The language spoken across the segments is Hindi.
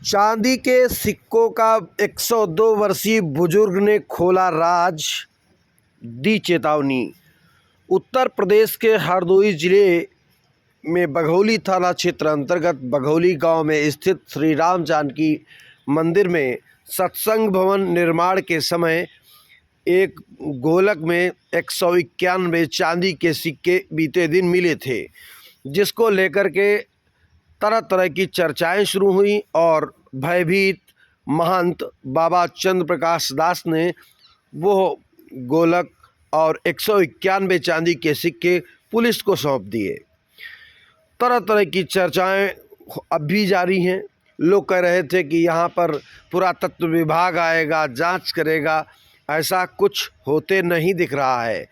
चांदी के सिक्कों का 102 वर्षीय बुजुर्ग ने खोला राज, दी चेतावनी। उत्तर प्रदेश के हरदोई जिले में बघौली थाना क्षेत्र अंतर्गत बघौली गांव में स्थित श्री राम जानकी मंदिर में सत्संग भवन निर्माण के समय एक गोलक में 191 चांदी के सिक्के बीते दिन मिले थे, जिसको लेकर के तरह तरह की चर्चाएं शुरू हुई और भयभीत महंत बाबा चंद्र प्रकाश दास ने वो गोलक और 191 चांदी के सिक्के पुलिस को सौंप दिए। तरह तरह की चर्चाएं अब भी जारी हैं। लोग कह रहे थे कि यहाँ पर पुरातत्व विभाग आएगा, जांच करेगा। ऐसा कुछ होते नहीं दिख रहा है।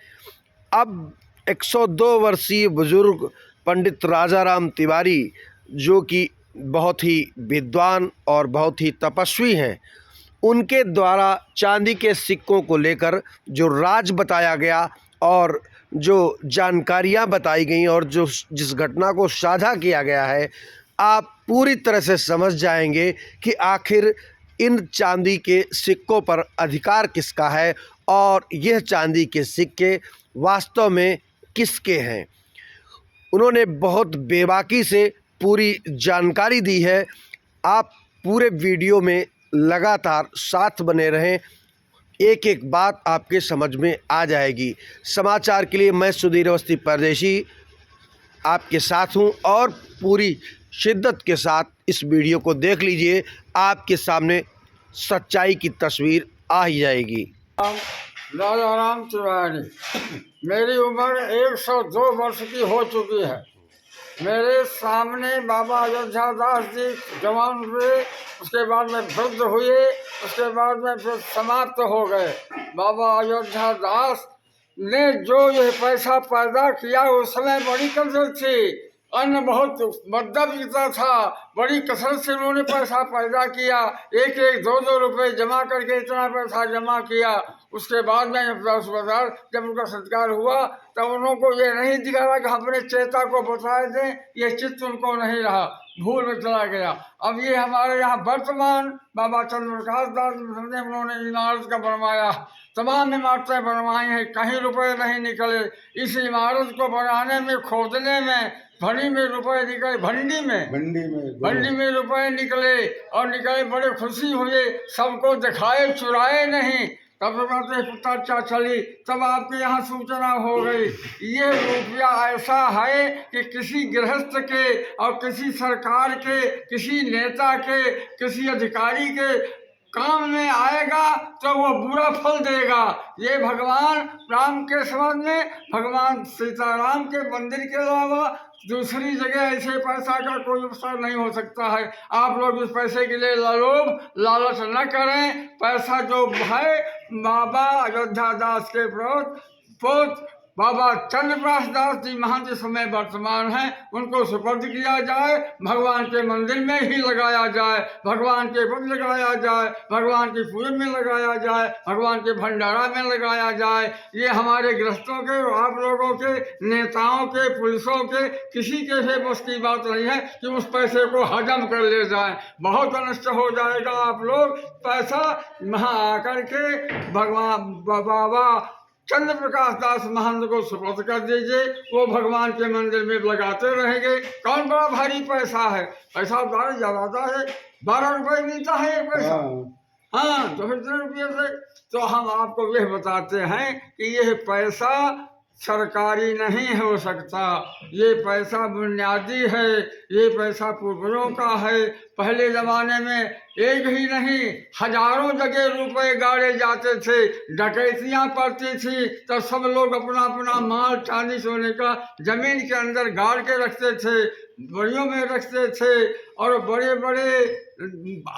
अब 102 वर्षीय बुजुर्ग पंडित राजाराम तिवारी, जो कि बहुत ही विद्वान और बहुत ही तपस्वी हैं, उनके द्वारा चांदी के सिक्कों को लेकर जो राज बताया गया और जो जानकारियां बताई गई और जो जिस घटना को साझा किया गया है, आप पूरी तरह से समझ जाएंगे कि आखिर इन चांदी के सिक्कों पर अधिकार किसका है और यह चांदी के सिक्के वास्तव में किसके हैं। उन्होंने बहुत बेबाकी से पूरी जानकारी दी है। आप पूरे वीडियो में लगातार साथ बने रहें, एक एक बात आपके समझ में आ जाएगी। समाचार के लिए मैं सुधीर अवस्थी परदेशी आपके साथ हूं और पूरी शिद्दत के साथ इस वीडियो को देख लीजिए। आपके सामने सच्चाई की तस्वीर आ ही जाएगी। राजाराम तिवारी, मेरी उम्र 102 वर्ष की हो चुकी है। मेरे सामने बाबा अयोध्या दास जी जवान हुए, उसके बाद में वृद्ध हुए, उसके बाद में फिर समाप्त हो गए। बाबा अयोध्या दास ने जो यह पैसा पैदा किया, उस समय बड़ी कसरत थी, अन्न बहुत मद्दा बिकता था, बड़ी कसरत से उन्होंने पैसा पैदा किया। एक एक दो दो रुपए जमा करके इतना पैसा जमा किया। उसके बाद में जब उनका सत्कार हुआ तब उनको ये नहीं दिखा रहा कि हम अपने चेता को बताए दें, ये चित्त उनको नहीं रहा, भूल में चला गया। अब ये हमारे यहाँ वर्तमान बाबा चंद्र प्रकाश दास उन्होंने इमारत का बनवाया, तमाम इमारतें बनवाई हैं, कहीं रुपए नहीं निकले। इस इमारत को बनाने में, खोदने में भंडी में रुपए निकले, भंडी में रुपए निकले और निकले, बड़े खुशी हुए, सबको दिखाए, चुराए नहीं। तब चर्चा चली, तब आपके यहाँ सूचना हो गई। ये रुपया ऐसा है कि किसी गृहस्थ के और किसी सरकार के, किसी नेता के, किसी अधिकारी के काम में आएगा तो वो बुरा फल देगा। ये भगवान राम के संबंध में, भगवान सीताराम के मंदिर के अलावा दूसरी जगह ऐसे पैसा का कोई अवसर नहीं हो सकता है। आप लोग इस पैसे के लिए लालच न करें। पैसा जो है बाबा अयोध्या दास के पोत बाबा चंद्र प्रकाश दास जी महंत इस समय वर्तमान हैं, उनको सुपुर्द किया जाए, भगवान के मंदिर में ही लगाया जाए, भगवान के पद लगाया जाए, भगवान की पूजन में लगाया जाए, भगवान के भंडारा में लगाया जाए। ये हमारे गृहस्थों के, आप लोगों के, नेताओं के, पुलिसों के, किसी के भी बस की बात नहीं है कि उस पैसे को हजम कर ले जाए। बहुत अनिष्ट हो जाएगा। आप लोग पैसा वहाँ आकर के भगवान बाबा चंद्र प्रकाश दास महंत को सुपुर्द कर दीजिए, वो भगवान के मंदिर में लगाते रहेंगे। कौन बड़ा भारी पैसा है, पैसा 12 ज्यादा है, 12 रुपए मिलता है एक पैसा। हाँ, तो फिर 3 रुपये से तो हम आपको यह बताते हैं कि यह पैसा सरकारी नहीं हो सकता। ये पैसा बुनियादी है, ये पैसा पूर्वजों का है। पहले ज़माने में एक ही नहीं, हजारों जगह रुपए गाड़े जाते थे, डकैतियाँ पड़ती थी, तब सब लोग अपना अपना माल, चांदी, सोने का जमीन के अंदर गाड़ के रखते थे, बड़ियों में रखते थे और बड़े बड़े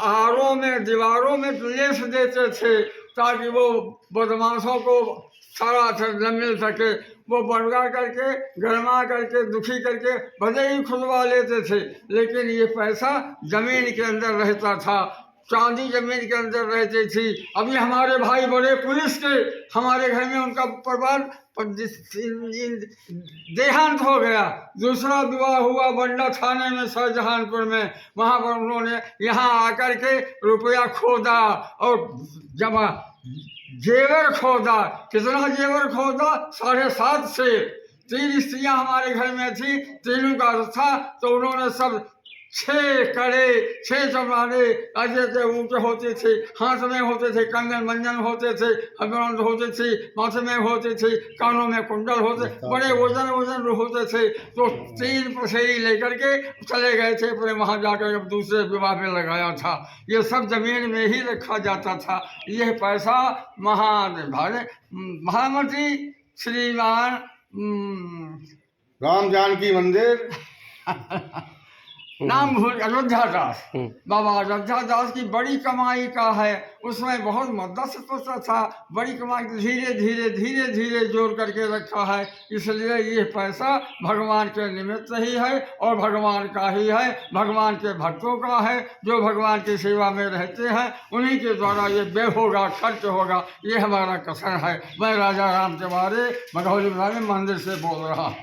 आरों में, दीवारों में लेस देते थे ताकि वो बदमाशों को सारा असर न मिल सके। वो बनवा करके, गरमा करके, दुखी करके भले ही खुलवा लेते थे, लेकिन ये पैसा जमीन के अंदर रहता था। चांदी जमीन के अंदर रहती थी। अभी हमारे भाई बड़े पुलिस के, हमारे घर में उनका परिवार देहांत हो गया। दूसरा विवाह हुआ बंडा थाने में शाहजहानपुर में। वहाँ पर उन्होंने यहाँ आकर के रुपया खोदा और जमा जेवर खोदा। कितना जेवर खोदा? 7.5 से। 3 स्त्रियां हमारे घर में थी, तीनों का था। तो उन्होंने सब 6 कड़े, 6 चमारे ऐसे ऊँचे होते थे, हाथ में होते थे, कंगन मंजन होते थे, हबरंद होते थे, माथे में होते थे, कानों में कुंडल होते, बड़े वजन होते थे। तो 3 पसेरी लेकर के चले गए थे, फिर वहाँ जाकर अब दूसरे विवाह में लगाया था। ये सब जमीन में ही रखा जाता था। यह पैसा महामती श्रीमान राम जानकी मंदिर नाम भूल, अयोध्या दास, बाबा अयोध्या दास की बड़ी कमाई का है। उसमें बहुत मदद था, बड़ी कमाई धीरे धीरे धीरे धीरे जोड़ करके रखा है। इसलिए ये पैसा भगवान के निमित्त ही है और भगवान का ही है, भगवान के भक्तों का है, जो भगवान की सेवा में रहते हैं उन्हीं के द्वारा ये व्यय होगा, खर्च होगा। ये हमारा कसर है। मैं राजा राम तिवारी मघौली मंदिर से बोल रहा हूँ।